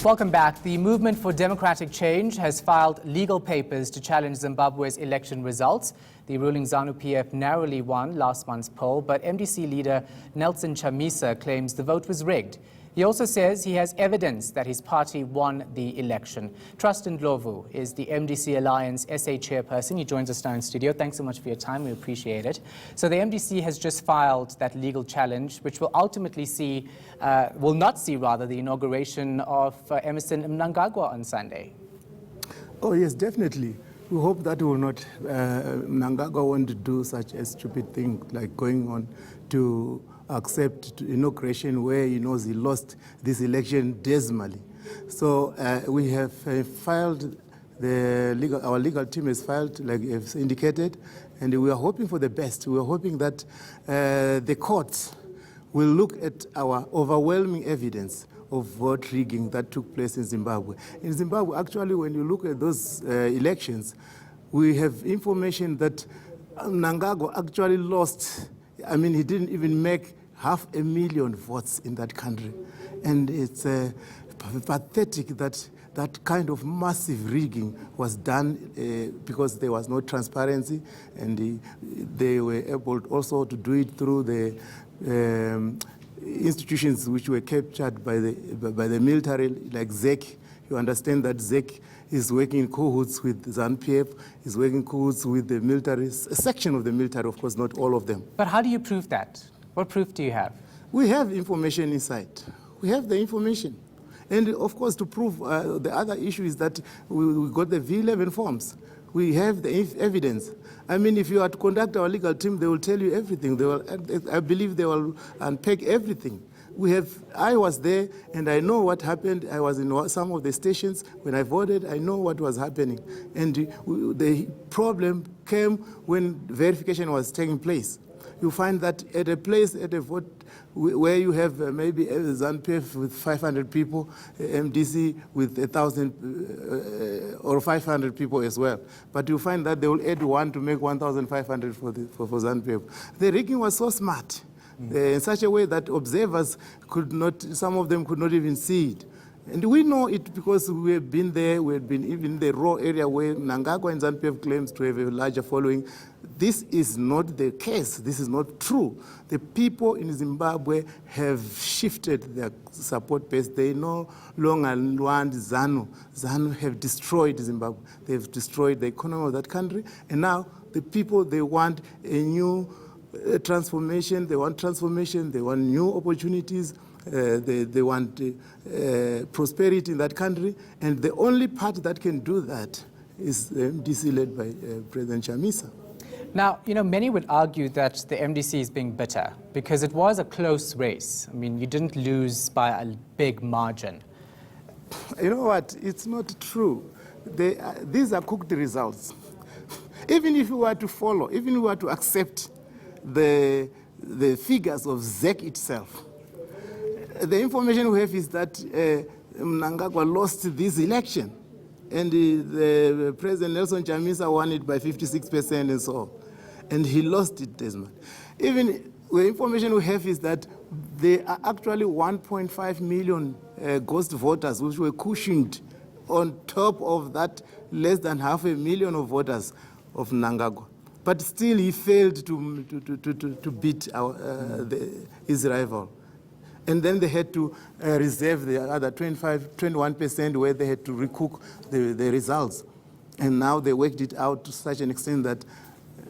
Welcome back. The Movement for Democratic Change has filed legal papers to challenge Zimbabwe's election results. The ruling ZANU-PF narrowly won last month's poll, but MDC leader Nelson Chamisa claims the vote was rigged. He also says he has evidence that his party won the election. Ndlovu is the MDC-Alliance SA Chairperson. He joins us now in studio. Thanks so much for your time. We appreciate it. So the MDC has just filed that legal challenge, which will ultimately will not see the inauguration of Emmerson Mnangagwa on Sunday. Oh, yes, definitely. We hope that will not, Mnangagwa won't do such a stupid thing like going on to accept inauguration where he knows he lost this election dismally. So we have filed, our legal team has filed, like it's indicated, and we are hoping for the best. We are hoping that the courts will look at our overwhelming evidence of vote rigging that took place in Zimbabwe. In Zimbabwe, actually, when you look at those elections, we have information that Mnangagwa actually lost. I mean, he didn't even make 500,000 votes in that country. And it's pathetic that that kind of massive rigging was done because there was no transparency, and they were able also to do it through the institutions which were captured by the military, like ZEC. You understand that ZEC is working in cahoots with ZANU-PF, is working in cahoots with the military, a section of the military, of course, not all of them. But how do you prove that? What proof do you have? We have information inside. We have the information. And of course, to prove the other issue is that we got the V11 forms. We have the evidence. I mean, if you are to conduct our legal team, they will tell you everything. I believe they will unpack everything. I was there, and I know what happened. I was in some of the stations. When I voted, I know what was happening. And the problem came when verification was taking place. You find that at a vote where you have maybe ZANU-PF with 500 people, MDC with 1,000 or 500 people as well. But you find that they will add one to make 1,500 for ZANU-PF. The rigging was so smart in such a way that observers could not, some of them could not even see it. And we know it because we have been there. We have been even in the raw area where Mnangagwa and ZANU-PF claims to have a larger following. This is not the case. This is not true. The people in Zimbabwe have shifted their support base. They no longer want ZANU. ZANU have destroyed Zimbabwe. They've destroyed the economy of that country. And now the people, they want a new transformation. They want transformation. They want new opportunities. They want prosperity in that country, and the only party that can do that is the MDC led by President Chamisa. Now, many would argue that the MDC is being bitter because it was a close race. I mean, you didn't lose by a big margin. You know what? It's not true. These are cooked results. Even if you were to follow, even if you were to accept the figures of ZEC itself, the information we have is that Mnangagwa lost this election, and the President Nelson Chamisa won it by 56% and so on. And he lost it, Desmond. Even the information we have is that there are actually 1.5 million ghost voters which were cushioned on top of that less than 500,000 of voters of Mnangagwa. But still he failed to beat his rival. And then they had to reserve the other 21% where they had to recook the results. And now they worked it out to such an extent that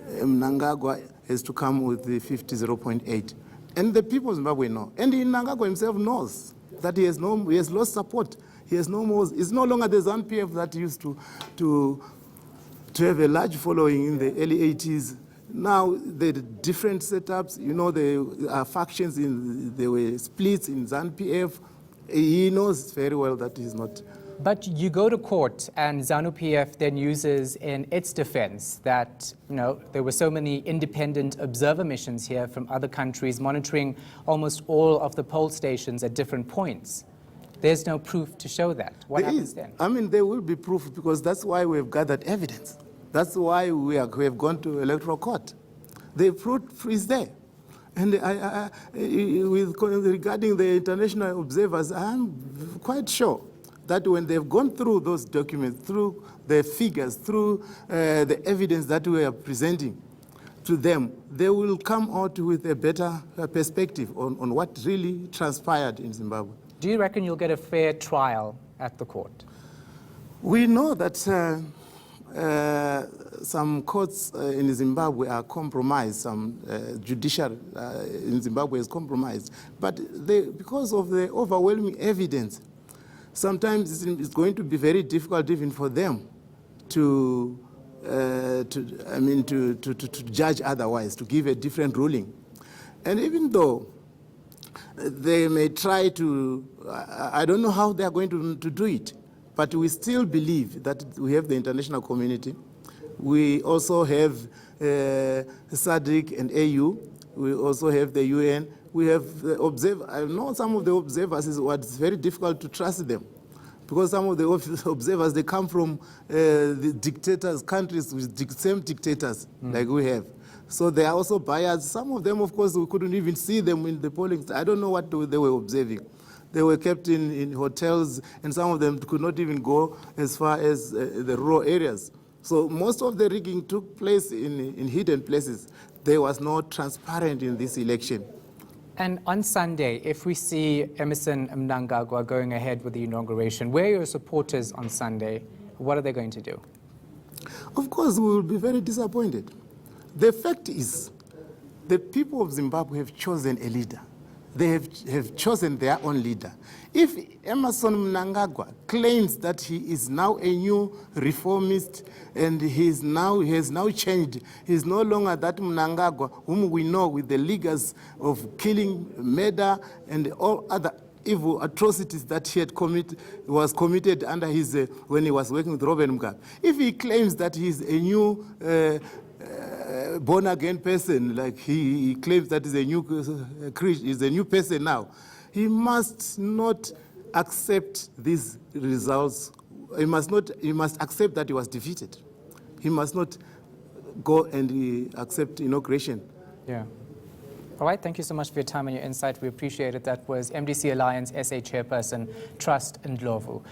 Mnangagwa has to come with the 50.8. And the people of Zimbabwe know. And Mnangagwa himself knows that he has lost support. He has no more. It's no longer the ZANU-PF that used to have a large following in the early 80s. Now, the different setups, there are factions, there were splits in ZANU-PF. He knows very well that he's not. But you go to court, and ZANU-PF then uses in its defense that, there were so many independent observer missions here from other countries monitoring almost all of the poll stations at different points. There's no proof to show that. What happens then? I mean, there will be proof because that's why we've gathered evidence. That's why we have gone to electoral court. The proof is there. And regarding the international observers, I'm quite sure that when they've gone through those documents, through the figures, through the evidence that we are presenting to them, they will come out with a better perspective on what really transpired in Zimbabwe. Do you reckon you'll get a fair trial at the court? We know that some courts in Zimbabwe are compromised, some judiciary in Zimbabwe is compromised. But because of the overwhelming evidence, sometimes it's going to be very difficult even for them to judge otherwise, to give a different ruling. And even though they may try to, I don't know how they are going to do it, but we still believe that we have the international community. We also have SADC and AU. We also have the UN. We have the observers. I know some of the observers, it's very difficult to trust them, because some of the observers, they come from the dictators, countries with the same dictators like we have. So they are also biased. Some of them, of course, we couldn't even see them in the polling. I don't know what they were observing. They were kept in hotels, and some of them could not even go as far as the rural areas. So most of the rigging took place in hidden places. There was no transparency in this election. And on Sunday, if we see Emmerson Mnangagwa going ahead with the inauguration, where are your supporters on Sunday? What are they going to do? Of course, we will be very disappointed. The fact is, the people of Zimbabwe have chosen a leader. They have chosen their own leader. If Emmerson Mnangagwa claims that he is now a new reformist and he has now changed, he's no longer that Mnangagwa whom we know with the leaguers of killing, murder, and all other evil atrocities that he was committed under his when he was working with Robert Mugabe. If he claims that he's a new born-again person, like he claims that is a new person now, he must not accept these results. He must accept that he was defeated. He must not go and accept inauguration. Yeah. All right, thank you so much for your time and your insight. We appreciate it. That was MDC-Alliance SA Chairperson, Trust Ndlovu.